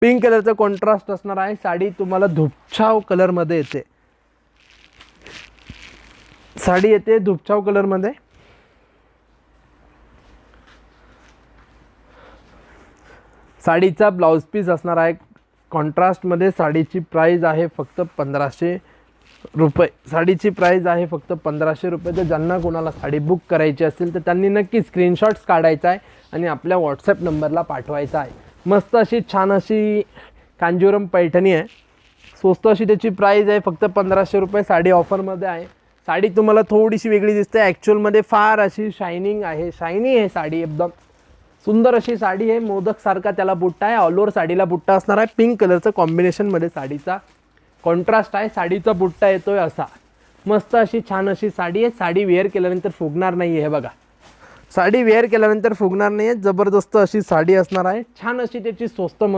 Pink कलरचं contrast असणार आहे. साडी तुम्हाला धुपछाव कलरमध्ये येते. साडी येते धुपछाव कलरमध्ये. साडीचा ब्लाउज पीस असणार आहे कॉन्ट्रास्टमध्ये. साडीची प्राइस आहे फक्त 1500 रुपये. साडीची प्राइस आहे फक्त 1500 रुपये. तर ज्यांना कोणाला साडी बुक करायची असेल तर त्यांनी नक्की स्क्रीनशॉट्स काढायचा आहे आणि आपल्या व्हॉट्सॲप नंबरला पाठवायचा आहे. मस्त अशी छान अशी कांजीवरम पैठणी आहे. स्वस्त अशी त्याची प्राइस आहे फक्त 1500 रुपये. साडी ऑफरमध्ये आहे. साडी तुम्हाला थोडीशी वेगळी दिसते. ॲक्च्युअलमध्ये फार अशी शायनिंग आहे. शायनी आहे साडी, एकदम सुंदर अशी साडी आहे. मोदकसारखा त्याला बुट्टा आहे. ऑल ओव्हर साडीला बुट्टा असणार आहे. पिंक कलरचं कॉम्बिनेशनमध्ये साडीचा कॉन्ट्रास्ट आहे. साडीचा बुट्टा येतोय असा. मस्त अशी छान अशी साडी आहे. साडी वेअर केल्यानंतर फुगणार नाही आहे. हे बघा, साडी वेअर केल्यानंतर फुगणार नाही आहे. जबरदस्त अशी साडी असणार आहे. छान अशी त्याची स्वस्त मस्त